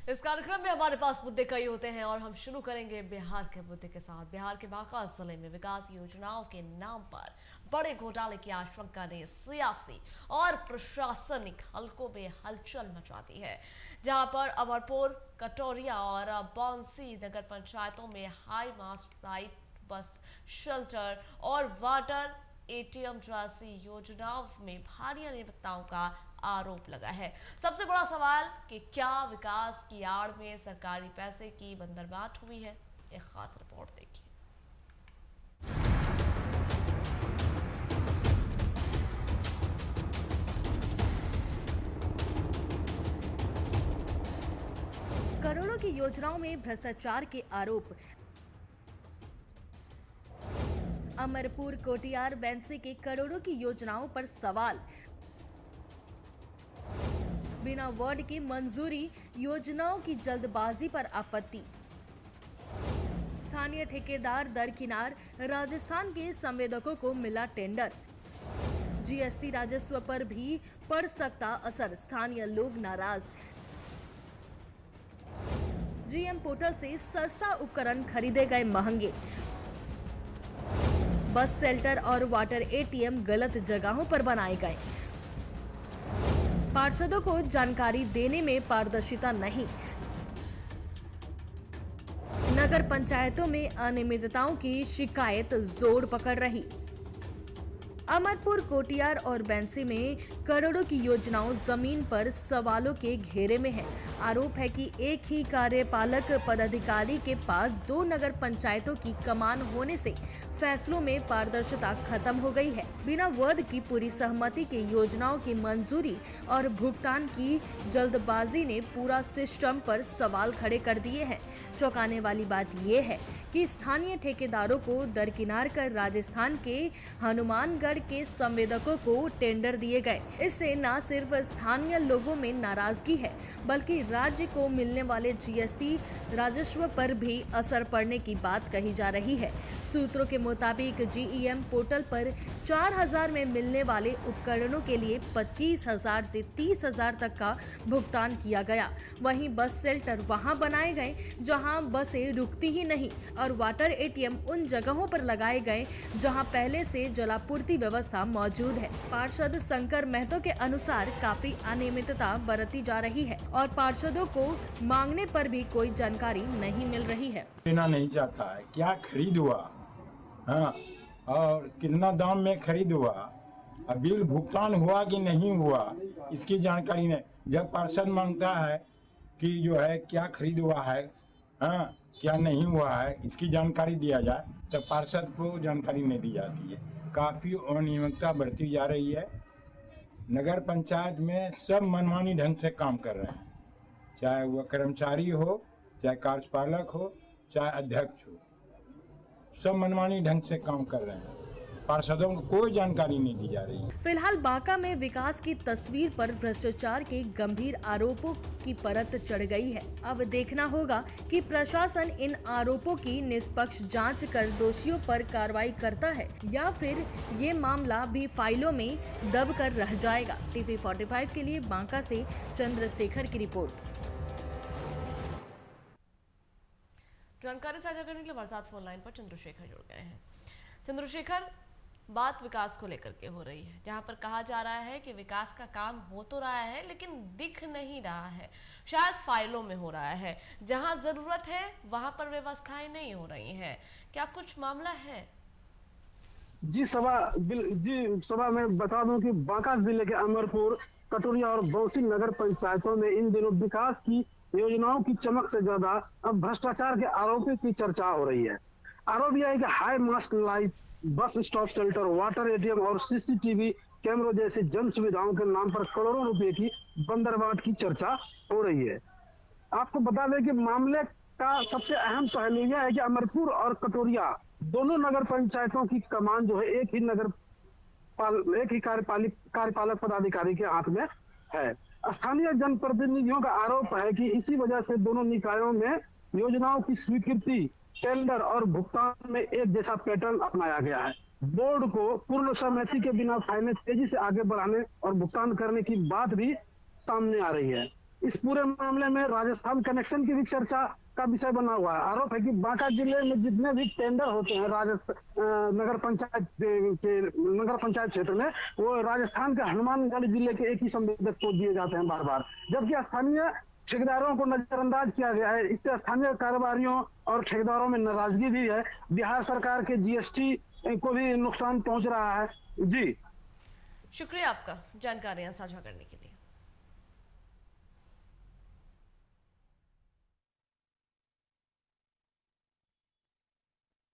इस कार्यक्रम में हमारे पास मुद्दे कई होते हैं और हम शुरू करेंगे बिहार के मुद्दे के साथ। बिहार के बांका जिले में विकास योजनाओं के नाम पर बड़े घोटाले की आशंका ने सियासी और प्रशासनिक हलकों में हलचल मचा दी है, जहां पर अमरपुर, कटोरिया और बौंसी नगर पंचायतों में high mast light, bus shelter और वाटर एटीएम जैसी योजनाओं में भारी अनियमितताओं का आरोप लगा है। सबसे बड़ा सवाल कि क्या विकास की आड़ में सरकारी पैसे की बंदरबाट हुई है? एक खास रिपोर्ट देखिए। करोड़ों की योजनाओं में भ्रष्टाचार के आरोप। अमरपुर, कोटियार, बैंसी के करोड़ों की योजनाओं पर सवाल। बिना वार्ड की मंजूरी, योजनाओं की जल्दबाजी पर आपत्ति। स्थानीय ठेकेदार दरकिनार, राजस्थान के संवेदकों को मिला टेंडर। जीएसटी राजस्व पर भी पड़ सकता असर, स्थानीय लोग नाराज। जीएम पोर्टल से सस्ता उपकरण खरीदे गए महंगे। बस शेल्टर और वाटर एटीएम गलत जगहों पर बनाए गए। पार्षदों को जानकारी देने में पारदर्शिता नहीं। नगर पंचायतों में अनियमितताओं की शिकायत जोर पकड़ रही। अमरपुर, कोटियार और बैंसी में करोड़ों की योजनाओं जमीन पर सवालों के घेरे में है। आरोप है कि एक ही कार्यपालक पदाधिकारी के पास 2 नगर पंचायतों की कमान होने से फैसलों में पारदर्शिता खत्म हो गई है। बिना वार्ड की पूरी सहमति के योजनाओं की मंजूरी और भुगतान की जल्दबाजी ने पूरा सिस्टम पर सवाल खड़े कर दिए हैं। चौंकाने वाली बात यह है कि स्थानीय ठेकेदारों को दरकिनार कर राजस्थान के हनुमानगढ़ के संवेदकों को टेंडर दिए गए। इससे न सिर्फ स्थानीय लोगों में नाराजगी है, बल्कि राज्य को मिलने वाले जीएसटी राजस्व पर भी असर पड़ने की बात कही जा रही है। सूत्रों के मुताबिक जीईएम पोर्टल पर 4000 में मिलने वाले उपकरणों के लिए 25,000 से 30,000 तक का भुगतान किया गया। वहीं बस शेल्टर वहां बनाए गए जहां बसें रुकती ही नहीं और वाटर एटीएम उन जगहों पर लगाए गए जहां पहले से जलापूर्ति व्यवस्था मौजूद है। पार्षद शंकर महतो के अनुसार काफी अनियमितता बरती जा रही है और पार्षदों को मांगने पर भी कोई जानकारी नहीं मिल रही है। देना नहीं चाहता है, क्या खरीद हुआ, हाँ, और कितना दाम में खरीद हुआ, अब बिल भुगतान हुआ कि नहीं हुआ, इसकी जानकारी नहीं। जब पार्षद मांगता है कि जो है क्या खरीद हुआ है, हाँ, क्या नहीं हुआ है, इसकी जानकारी दिया जाए, तो पार्षद को जानकारी नहीं दी जाती है। काफ़ी अनियमितता बढ़ती जा रही है। नगर पंचायत में सब मनमानी ढंग से काम कर रहे हैं, चाहे वह कर्मचारी हो, चाहे कार्यपालक हो, चाहे अध्यक्ष हो, सब मनमानी ढंग से काम कर रहे हैं। पार्षदों को कोई जानकारी नहीं दी जा रही है। फिलहाल बांका में विकास की तस्वीर पर भ्रष्टाचार के गंभीर आरोपों की परत चढ़ गई है। अब देखना होगा कि प्रशासन इन आरोपों की निष्पक्ष जांच कर दोषियों पर कार्रवाई करता है या फिर ये मामला भी फाइलों में दब कर रह जाएगा। टीवी 45 के लिए बांका से चंद्रशेखर की रिपोर्ट। जानकारी साझा करने के लिए हमारे साथ फोन लाइन पर चंद्रशेखर जुड़ गए हैं। चंद्रशेखर, बात विकास को लेकर के हो रही है, जहां पर कहा जा रहा है कि विकास का काम हो तो रहा है लेकिन दिख नहीं रहा है, शायद फाइलों में हो रहा है, जहां जरूरत है वहां पर व्यवस्थाएं नहीं हो रही हैं। क्या कुछ मामला है? जी सभा में बता दूं कि बांका जिले के अमरपुर, कटोरिया और बौंसी नगर पंचायतों में इन दिनों विकास की योजनाओं की चमक से ज्यादा अब भ्रष्टाचार के आरोपों की चर्चा हो रही है। आरोप यह है कि high mast light, bus stop shelter, water ATM और सीसीटीवी कैमरों जैसी जन सुविधाओं के नाम पर करोड़ों रुपए की बंदरबाट की चर्चा हो रही है। आपको बता दें कि मामले का सबसे अहम पहलू यह है कि अमरपुर और कटोरिया दोनों नगर पंचायतों की कमान जो है एक ही कार्यपालक पदाधिकारी के हाथ में है। स्थानीय जनप्रतिनिधियों का आरोप है कि इसी वजह से दोनों निकायों में योजनाओं की स्वीकृति, टेंडर और भुगतान में एक जैसा पैटर्न अपनाया गया है। बोर्ड को पूर्ण सहमति के बिना फाइलें तेजी से आगे बढ़ाने और भुगतान करने की बात भी सामने आ रही है। इस पूरे मामले में राजस्थान कनेक्शन की भी चर्चा का विषय बना हुआ है। आरोप है कि बांका जिले में जितने भी टेंडर होते हैं राजस्थान नगर पंचायत क्षेत्र में, वो राजस्थान के हनुमानगढ़ जिले के एक ही संवेदक को दिए जाते हैं बार बार, जबकि स्थानीय ठेकेदारों को नजरअंदाज किया गया है। इससे स्थानीय कारोबारियों और ठेकेदारों में नाराजगी भी है। बिहार सरकार के जीएसटी को भी नुकसान पहुंच रहा है। जी शुक्रिया आपका जानकारियां साझा करने के लिए।